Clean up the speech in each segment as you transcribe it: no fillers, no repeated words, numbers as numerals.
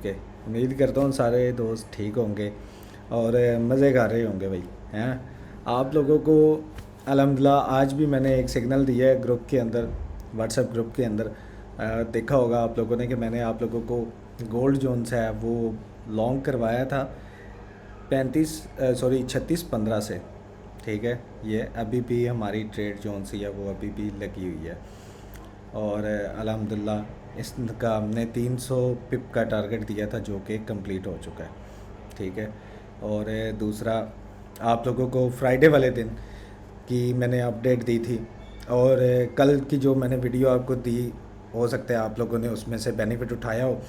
Okay, उम्मीद करता हूँ सारे दोस्त ठीक होंगे और मज़े कर रहे होंगे भाई, हैं। आप लोगों को अल्हम्दुलिल्लाह आज भी मैंने एक सिग्नल दिया है ग्रुप के अंदर, व्हाट्सएप ग्रुप के अंदर। देखा होगा आप लोगों ने कि मैंने आप लोगों को गोल्ड जोन से है वो लॉन्ग करवाया था 36-15 से। ठीक है, ये अभी भी हमारी ट्रेड जोन सी है वो अभी भी लगी हुई है और अल्हम्दुलिल्लाह इसका हमने 300 पिप का टारगेट दिया था जो कि कंप्लीट हो चुका है। ठीक है, और दूसरा आप लोगों को फ्राइडे वाले दिन की मैंने अपडेट दी थी और कल की जो मैंने वीडियो आपको दी हो सकता है आप लोगों ने उसमें से बेनिफिट उठाया हो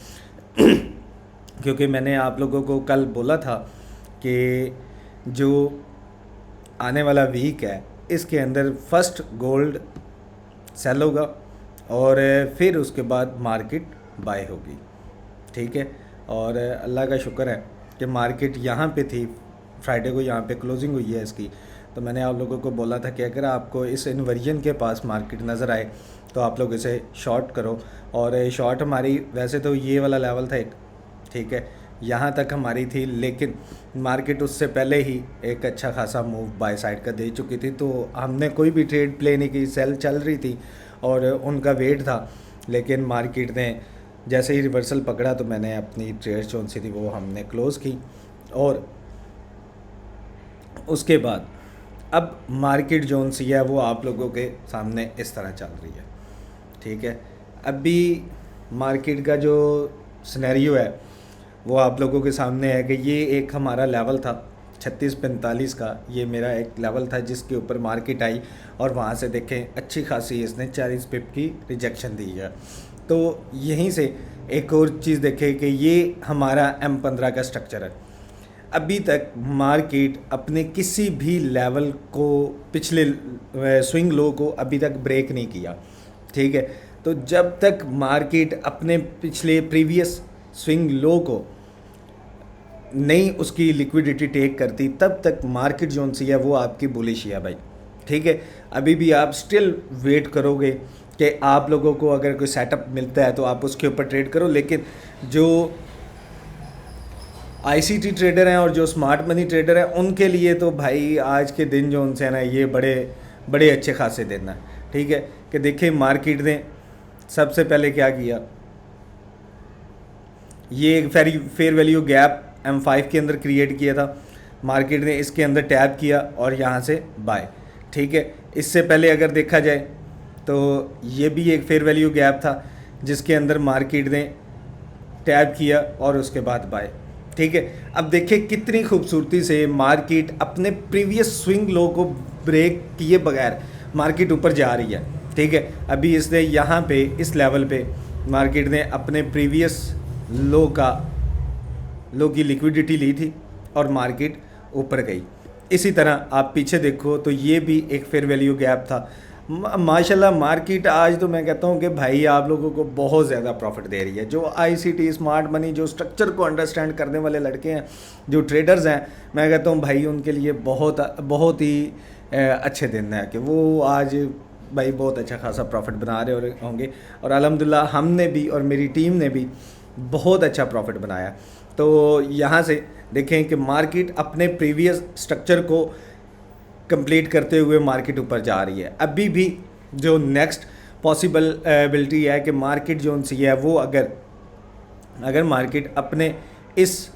क्योंकि मैंने आप लोगों को कल बोला था कि जो आने वाला वीक है इसके अंदर फर्स्ट गोल्ड सेल होगा और फिर उसके बाद मार्केट बाय होगी। ठीक है, और अल्लाह का शुक्र है कि मार्केट यहाँ पे थी, फ्राइडे को यहाँ पे क्लोजिंग हुई है इसकी। तो मैंने आप लोगों को बोला था कि अगर आपको इस इन्वर्जन के पास मार्केट नज़र आए तो आप लोग इसे शॉर्ट करो। और शॉर्ट हमारी वैसे तो ये वाला लेवल था एक, ठीक है, यहाँ तक हमारी थी, लेकिन मार्केट उससे पहले ही एक अच्छा खासा मूव बाय साइड का दे चुकी थी तो हमने कोई भी ट्रेड प्ले नहीं की। सेल चल रही थी और उनका वेट था, लेकिन मार्केट ने जैसे ही रिवर्सल पकड़ा तो मैंने अपनी ट्रेड जोन सी थी वो हमने क्लोज़ की। और उसके बाद अब मार्केट जोन सी है वो आप लोगों के सामने इस तरह चल रही है। ठीक है, अभी मार्केट का जो सिनेरियो है वो आप लोगों के सामने है कि ये एक हमारा लेवल था 36-45 का, ये मेरा एक लेवल था जिसके ऊपर मार्केट आई और वहाँ से देखें अच्छी खासी इसने 40 पिप की रिजेक्शन दी है। तो यहीं से एक और चीज़ देखें कि ये हमारा M15 का स्ट्रक्चर है। अभी तक मार्केट अपने किसी भी लेवल को, पिछले स्विंग लो को अभी तक ब्रेक नहीं किया। ठीक है, तो जब तक मार्केट अपने पिछले प्रीवियस स्विंग लो को नहीं उसकी लिक्विडिटी टेक करती तब तक मार्केट जोन सी है वो आपकी बुलिश है भाई। ठीक है, अभी भी आप स्टिल वेट करोगे कि आप लोगों को अगर कोई सेटअप मिलता है तो आप उसके ऊपर ट्रेड करो, लेकिन जो आईसीटी ट्रेडर हैं और जो स्मार्ट मनी ट्रेडर हैं उनके लिए तो भाई आज के दिन जो उनसे है ना ये बड़े अच्छे खासे दिन हैं। ठीक है, कि देखिए मार्केट ने सबसे पहले क्या किया, ये एक फेयर वैल्यू गैप M5 के अंदर क्रिएट किया था, मार्केट ने इसके अंदर टैप किया और यहाँ से बाय। ठीक है, इससे पहले अगर देखा जाए तो ये भी एक फेयर वैल्यू गैप था जिसके अंदर मार्केट ने टैप किया और उसके बाद बाय। ठीक है, अब देखिए कितनी खूबसूरती से मार्केट अपने प्रीवियस स्विंग लो को ब्रेक किए बगैर मार्केट ऊपर जा रही है। ठीक है, अभी इसने यहाँ पे इस लेवल पे मार्केट ने अपने प्रीवियस लो की लिक्विडिटी ली थी और मार्केट ऊपर गई। इसी तरह आप पीछे देखो तो ये भी एक फेयर वैल्यू गैप था। माशाल्लाह मार्केट आज तो मैं कहता हूँ कि भाई आप लोगों को बहुत ज़्यादा प्रॉफिट दे रही है। जो आईसीटी स्मार्ट मनी जो स्ट्रक्चर को अंडरस्टैंड करने वाले लड़के हैं, जो ट्रेडर्स हैं, मैं कहता हूँ भाई उनके लिए बहुत ही अच्छे दिन है कि वो आज भाई बहुत अच्छा खासा प्रॉफिट बना रहे होंगे। और अल्हम्दुलिल्लाह हमने भी और मेरी टीम ने भी बहुत अच्छा प्रॉफिट बनाया। तो यहाँ से देखें कि मार्केट अपने प्रीवियस स्ट्रक्चर को कंप्लीट करते हुए मार्केट ऊपर जा रही है। अभी भी जो नेक्स्ट पॉसिबिलिटी है कि मार्केट जो सी है वो अगर मार्केट अपने इस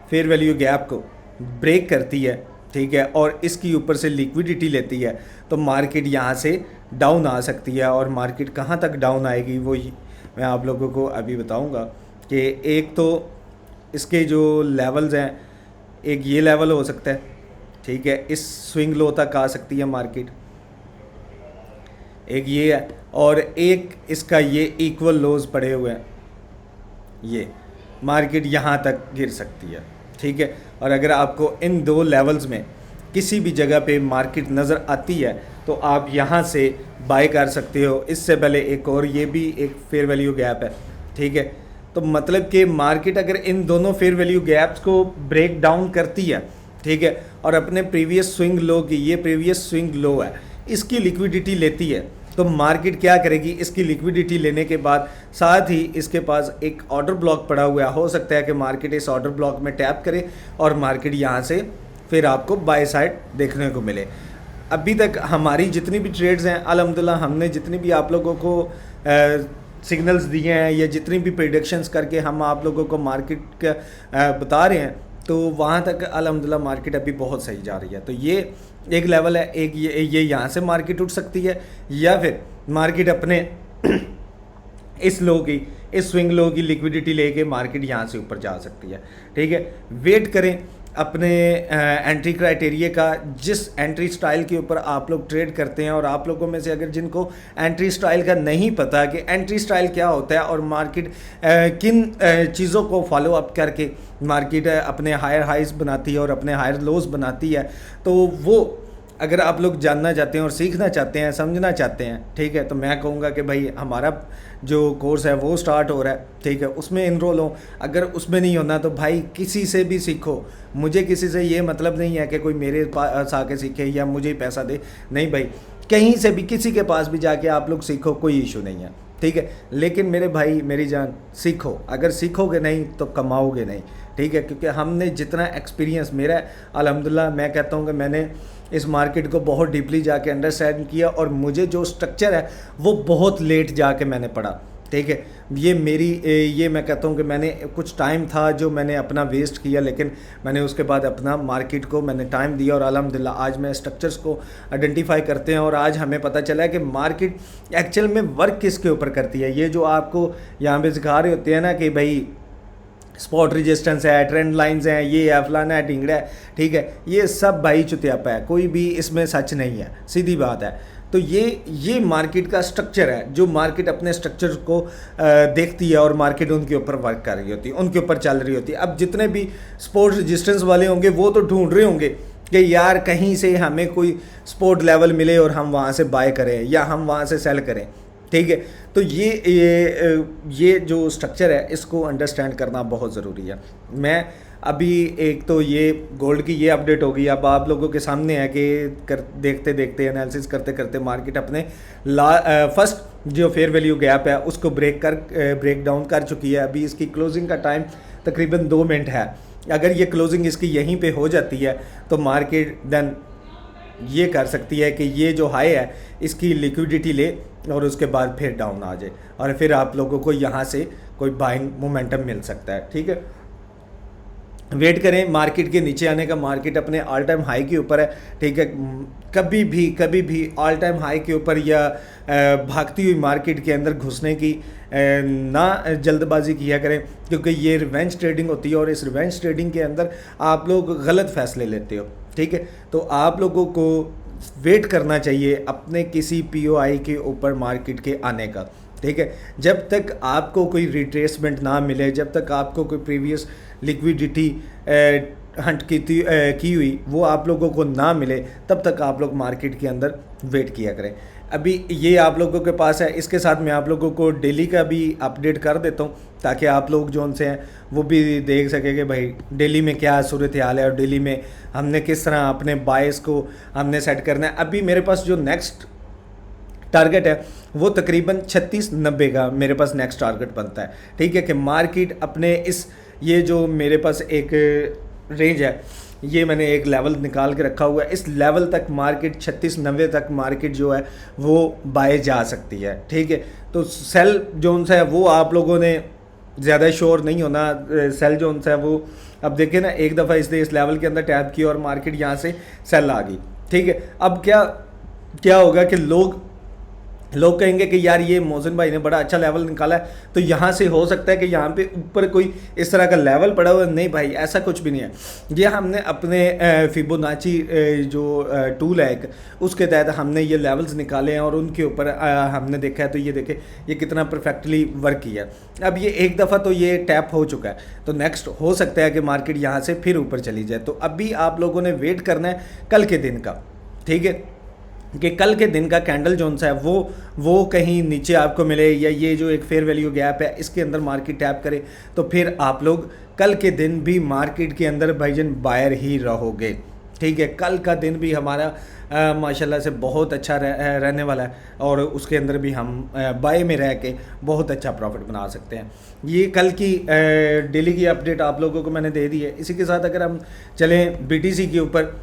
फेयर वैल्यू गैप को ब्रेक करती है, ठीक है, और इसकी ऊपर से लिक्विडिटी लेती है तो मार्केट यहाँ से डाउन आ सकती है। और मार्केट कहाँ तक डाउन आएगी वो मैं आप लोगों को अभी बताऊँगा कि एक तो इसके जो लेवल्स हैं, एक ये लेवल हो सकता है, ठीक है, इस स्विंग लो तक आ सकती है मार्केट, एक ये है, और एक इसका ये इक्वल लोज पड़े हुए हैं, ये मार्केट यहाँ तक गिर सकती है। ठीक है, और अगर आपको इन दो लेवल्स में किसी भी जगह पे मार्केट नज़र आती है तो आप यहाँ से बाय कर सकते हो। इससे पहले एक और ये भी एक फेयर वैल्यू गैप है। ठीक है, तो मतलब कि मार्केट अगर इन दोनों फेयर वैल्यू गैप्स को ब्रेक डाउन करती है, ठीक है, और अपने प्रीवियस स्विंग लो की, ये प्रीवियस स्विंग लो है, इसकी लिक्विडिटी लेती है तो मार्केट क्या करेगी, इसकी लिक्विडिटी लेने के बाद साथ ही इसके पास एक ऑर्डर ब्लॉक पड़ा हुआ है, हो सकता है कि मार्केट इस ऑर्डर ब्लॉक में टैप करे और मार्केट यहाँ से फिर आपको बाय साइड देखने को मिले। अभी तक हमारी जितनी भी ट्रेड्स हैं अल्हम्दुलिल्लाह, हमने जितनी भी आप लोगों को सिग्नल्स दिए हैं या जितनी भी प्रेडिक्शंस करके हम आप लोगों को मार्केट का बता रहे हैं, तो वहाँ तक अल्हम्दुलिल्लाह मार्केट अभी बहुत सही जा रही है। तो ये एक लेवल है, एक ये यहाँ से मार्केट उठ सकती है या फिर मार्केट अपने इस स्विंग लो की लिक्विडिटी लेके मार्केट यहाँ से ऊपर जा सकती है। ठीक है, वेट करें अपने एंट्री क्राइटेरिया का, जिस एंट्री स्टाइल के ऊपर आप लोग ट्रेड करते हैं। और आप लोगों में से अगर जिनको एंट्री स्टाइल का नहीं पता कि एंट्री स्टाइल क्या होता है और मार्केट किन चीज़ों को फॉलो अप करके मार्केट अपने हायर हाइज बनाती है और अपने हायर लोज बनाती है, तो वो अगर आप लोग जानना चाहते हैं और सीखना चाहते हैं, समझना चाहते हैं, ठीक है, तो मैं कहूँगा कि भाई हमारा जो कोर्स है वो स्टार्ट हो रहा है। ठीक है, उसमें इनरोल हो। अगर उसमें नहीं होना तो भाई किसी से भी सीखो। मुझे किसी से ये मतलब नहीं है कि कोई मेरे पास आके सीखे या मुझे पैसा दे, नहीं भाई, कहीं से भी किसी के पास भी जाके आप लोग सीखो, कोई इशू नहीं है। ठीक है, लेकिन मेरे भाई मेरी जान, सीखो। अगर सीखोगे नहीं तो कमाओगे नहीं। ठीक है, क्योंकि हमने जितना एक्सपीरियंस मेरा अल्हम्दुलिल्लाह, मैं कहता हूँ कि मैंने इस मार्केट को बहुत डीपली जाके अंडरस्टैंड किया और मुझे जो स्ट्रक्चर है वो बहुत लेट जाके मैंने पढ़ा। ठीक है, ये मैं कहता हूँ कि मैंने कुछ टाइम था जो मैंने अपना वेस्ट किया, लेकिन मैंने उसके बाद अपना मार्केट को मैंने टाइम दिया और अल्हम्दुलिल्लाह आज मैं स्ट्रक्चर्स को आइडेंटिफाई करते हैं और आज हमें पता चला है कि मार्केट एक्चुअल में वर्क किसके ऊपर करती है। ये जो आपको यहाँ पे सिखा रहे होते हैं ना कि भाई स्पॉट रेजिस्टेंस है, ट्रेंड लाइंस हैं, ये है, फलाना है, ढिंगड़ा है, ठीक है, ये सब भाई चुतियापा है, कोई भी इसमें सच नहीं है, सीधी बात है। तो ये मार्केट का स्ट्रक्चर है, जो मार्केट अपने स्ट्रक्चर को देखती है और मार्केट उनके ऊपर वर्क कर रही होती है, उनके ऊपर चल रही होती है। अब जितने भी स्पोर्ट रेजिस्टेंस वाले होंगे वो तो ढूंढ रहे होंगे कि यार कहीं से हमें कोई स्पोर्ट लेवल मिले और हम वहाँ से बाय करें या हम वहाँ से सेल करें। ठीक है, तो ये जो स्ट्रक्चर है इसको अंडरस्टैंड करना बहुत ज़रूरी है। मैं अभी एक तो ये गोल्ड की ये अपडेट होगी, अब आप लोगों के सामने है कि देखते देखते एनालिसिस करते करते मार्केट अपने फर्स्ट जो फेयर वैल्यू गैप है उसको ब्रेक डाउन कर चुकी है। अभी इसकी क्लोजिंग का टाइम तकरीबन 2 मिनट है। अगर ये क्लोजिंग इसकी यहीं पे हो जाती है तो मार्केट देन ये कर सकती है कि ये जो हाई है इसकी लिक्विडिटी ले और उसके बाद फिर डाउन आ जाए और फिर आप लोगों को यहाँ से कोई बाइंग मोमेंटम मिल सकता है। ठीक है, वेट करें मार्केट के नीचे आने का। मार्केट अपने ऑल टाइम हाई के ऊपर है। ठीक है, कभी भी ऑल टाइम हाई के ऊपर या भागती हुई मार्केट के अंदर घुसने की ना जल्दबाजी किया करें, क्योंकि ये रिवेंज ट्रेडिंग होती है और इस रिवेंज ट्रेडिंग के अंदर आप लोग गलत फैसले लेते हो। ठीक है, तो आप लोगों को वेट करना चाहिए अपने किसी पीओआई के ऊपर मार्केट के आने का। ठीक है, जब तक आपको कोई रिट्रेसमेंट ना मिले, जब तक आपको कोई प्रीवियस लिक्विडिटी हंट की हुई वो आप लोगों को ना मिले, तब तक आप लोग मार्केट के अंदर वेट किया करें। अभी ये आप लोगों के पास है, इसके साथ मैं आप लोगों को डेली का भी अपडेट कर देता हूँ ताकि आप लोग जो उनसे हैं वो भी देख सके कि भाई डेली में क्या सूरत हाल है और डेली में हमने किस तरह अपने बायस को हमने सेट करना है। अभी मेरे पास जो नेक्स्ट टारगेट है वो तकरीबन 3690 का मेरे पास नेक्स्ट टारगेट बनता है। ठीक है, कि मार्केट अपने ये जो मेरे पास एक रेंज है, ये मैंने एक लेवल निकाल के रखा हुआ है, इस लेवल तक मार्केट 3690 तक मार्केट जो है वो बाय जा सकती है। ठीक है, तो सेल जोन्स है वो आप लोगों ने ज़्यादा श्योर नहीं होना। सेल जोन्स है वो अब देखिए ना, एक दफ़ा इसने इस लेवल के अंदर टैप किया और मार्केट यहाँ से सेल आ गई। ठीक है, अब क्या होगा कि लोग कहेंगे कि यार ये मोहसिन भाई ने बड़ा अच्छा लेवल निकाला है, तो यहाँ से हो सकता है कि यहाँ पे ऊपर कोई इस तरह का लेवल पड़ा हुआ है। नहीं भाई, ऐसा कुछ भी नहीं है। ये हमने अपने फिबोनाची जो टूल है एक, उसके तहत हमने ये लेवल्स निकाले हैं और उनके ऊपर हमने देखा है। तो ये देखे ये कितना परफेक्टली वर्क किया। अब ये एक दफ़ा तो ये टैप हो चुका है, तो नेक्स्ट हो सकता है कि मार्केट यहाँ से फिर ऊपर चली जाए। तो अभी आप लोगों ने वेट करना है कल के दिन का। ठीक है, कि कल के दिन का कैंडल जोन सा है वो कहीं नीचे आपको मिले या ये जो एक फेयर वैल्यू गैप है इसके अंदर मार्केट टैप करे, तो फिर आप लोग कल के दिन भी मार्केट के अंदर भाईजन बायर ही रहोगे। ठीक है, कल का दिन भी हमारा माशाल्लाह से बहुत अच्छा रहने वाला है और उसके अंदर भी हम बाय में रह के बहुत अच्छा प्रॉफिट बना सकते हैं। ये कल की डेली की अपडेट आप लोगों को मैंने दे दी है। इसी के साथ अगर हम चलें बीटीसी के ऊपर,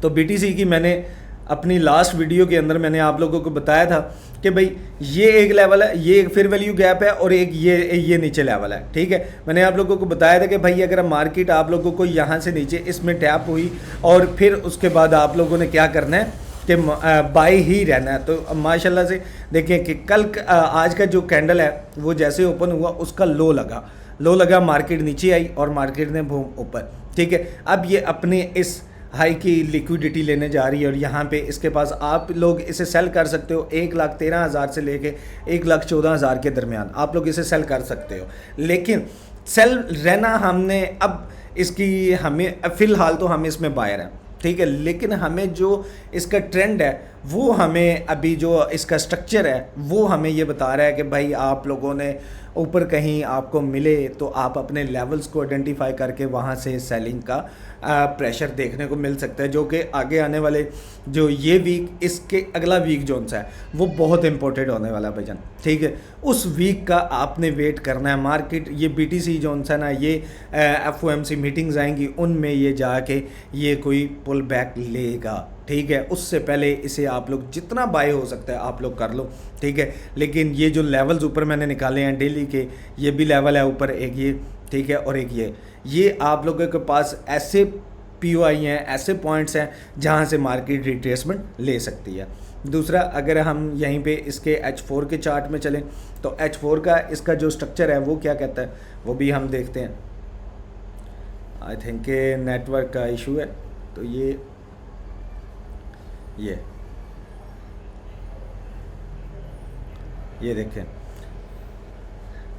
तो बीटीसी की मैंने अपनी लास्ट वीडियो के अंदर मैंने आप लोगों को बताया था कि भाई ये एक लेवल है, ये एक फिर वैल्यू गैप है और एक ये नीचे लेवल है। ठीक है, मैंने आप लोगों को बताया था कि भाई अगर मार्केट आप लोगों को यहाँ से नीचे इसमें टैप हुई और फिर उसके बाद आप लोगों ने क्या करना है कि बाय ही रहना है। तो माशाल्लाह से देखें कि कल आज का जो कैंडल है वो जैसे ओपन हुआ उसका लो लगा, मार्केट नीचे आई और मार्केट ने ऊपर। ठीक है, अब ये अपने इस हाई की लिक्विडिटी लेने जा रही है और यहाँ पे इसके पास आप लोग इसे सेल कर सकते हो 1,13,000 से लेके 1,14,000 के दरमियान आप लोग इसे सेल कर सकते हो। लेकिन सेल रहना हमने अब इसकी हमें फ़िलहाल तो हम इसमें बायर हैं, ठीक है, लेकिन हमें जो इसका ट्रेंड है वो हमें अभी जो इसका स्ट्रक्चर है वो हमें ये बता रहा है कि भाई आप लोगों ने ऊपर कहीं आपको मिले तो आप अपने लेवल्स को आइडेंटिफाई करके वहाँ से सेलिंग का प्रेशर देखने को मिल सकता है, जो कि आगे आने वाले जो ये वीक इसके अगला वीक जो सा है वो बहुत इंपॉर्टेंट होने वाला है भाईजान। ठीक है, उस वीक का आपने वेट करना है। मार्केट ये बीटीसी जो सा ना ये एफओएमसी मीटिंग्स आएंगी उनमें ये जाके ये कोई पुल बैक लेगा। ठीक है, उससे पहले इसे आप लोग जितना बाय हो सकता है आप लोग कर लो। ठीक है, लेकिन ये जो लेवल्स ऊपर मैंने निकाले हैं डेली के, ये भी लेवल है ऊपर एक ये, ठीक है, और एक ये आप लोगों के पास ऐसे पीओआई हैं, ऐसे पॉइंट्स हैं जहां से मार्केट रिट्रेसमेंट ले सकती है। दूसरा, अगर हम यहीं पे इसके H4 के चार्ट में चलें तो H4 का इसका जो स्ट्रक्चर है वो क्या कहता है वो भी हम देखते हैं। आई थिंक नेटवर्क का इशू है, तो ये देखें,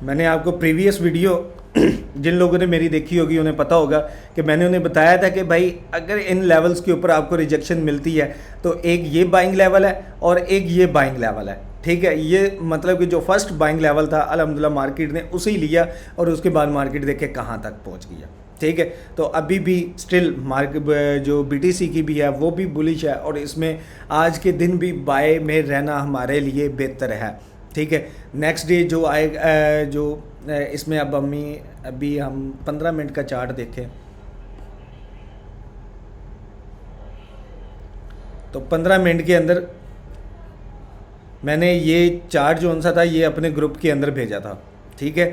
मैंने आपको प्रीवियस वीडियो जिन लोगों ने मेरी देखी होगी उन्हें पता होगा कि मैंने उन्हें बताया था कि भाई अगर इन लेवल्स के ऊपर आपको रिजेक्शन मिलती है तो एक ये बाइंग लेवल है और एक ये बाइंग लेवल है। ठीक है, ये मतलब कि जो फर्स्ट बाइंग लेवल था अल्हम्दुलिल्लाह मार्केट ने उसे ही लिया और उसके बाद मार्केट देखे कहाँ तक पहुँच गया। ठीक है, तो अभी भी स्टिल मार्केट जो बीटीसी की भी है वो भी बुलिश है और इसमें आज के दिन भी बाय में रहना हमारे लिए बेहतर है। ठीक है, नेक्स्ट डे जो आए जो इसमें अब अभी हम 15 मिनट का चार्ट देखें तो 15 मिनट के अंदर मैंने ये चार्ट जो सा था ये अपने ग्रुप के अंदर भेजा था। ठीक है,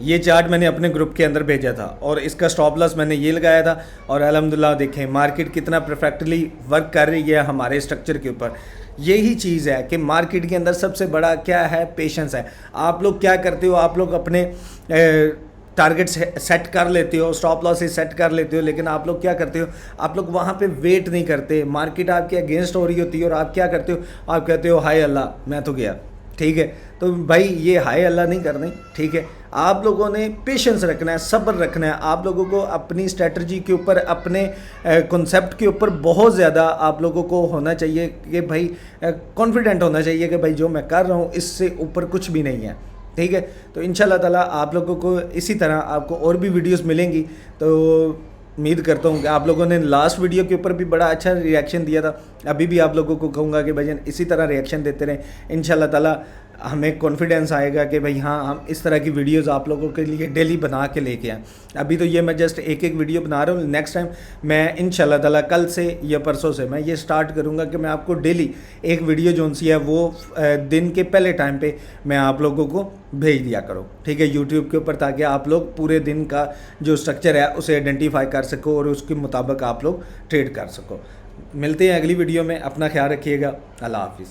ये चार्ट मैंने अपने ग्रुप के अंदर भेजा था और इसका स्टॉप लॉस मैंने ये लगाया था और अल्हम्दुलिल्लाह देखें मार्केट कितना परफेक्टली वर्क कर रही है हमारे स्ट्रक्चर के ऊपर। यही चीज़ है कि मार्केट के अंदर सबसे बड़ा क्या है, पेशेंस है। आप लोग क्या करते हो, आप लोग अपने टारगेट सेट कर लेते हो, स्टॉप लॉस सेट कर लेते हो, लेकिन आप लोग क्या करते हो, आप लोग वहाँ पे वेट नहीं करते। मार्केट आपके अगेंस्ट हो रही होती है और आप क्या करते हो, आप कहते हो हाय अल्लाह मैं तो गया। ठीक है, तो भाई ये हाय अल्लाह नहीं करनी। ठीक है, आप लोगों ने पेशेंस रखना है, सब्र रखना है। आप लोगों को अपनी स्ट्रेटजी के ऊपर, अपने कॉन्सेप्ट के ऊपर बहुत ज़्यादा आप लोगों को होना चाहिए कि भाई कॉन्फिडेंट होना चाहिए कि भाई जो मैं कर रहा हूँ इससे ऊपर कुछ भी नहीं है। ठीक है, तो इंशाल्लाह ताला आप लोगों को इसी तरह आपको और भी वीडियोस मिलेंगी। तो उम्मीद करता हूँ कि आप लोगों ने लास्ट वीडियो के ऊपर भी बड़ा अच्छा रिएक्शन दिया था। अभी भी आप लोगों को कहूँगा कि भाईजान इसी तरह रिएक्शन देते रहें। इंशाल्लाह ताला हमें कॉन्फिडेंस आएगा कि भाई हाँ हम इस तरह की वीडियोस आप लोगों के लिए डेली बना के लेके आएँ। अभी तो ये मैं जस्ट एक वीडियो बना रहा हूँ। नेक्स्ट टाइम मैं इंशाल्लाह ताला कल से या परसों से मैं ये स्टार्ट करूँगा कि मैं आपको डेली एक वीडियो जो सी है वो दिन के पहले टाइम पे मैं आप लोगों को भेज दिया करूँ। ठीक है, यूट्यूब के ऊपर, ताकि आप लोग पूरे दिन का जो स्ट्रक्चर है उसे आइडेंटिफाई कर सको और उसके मुताबिक आप लोग ट्रेड कर सको। मिलते हैं अगली वीडियो में, अपना ख्याल रखिएगा। अल्लाह हाफिज़।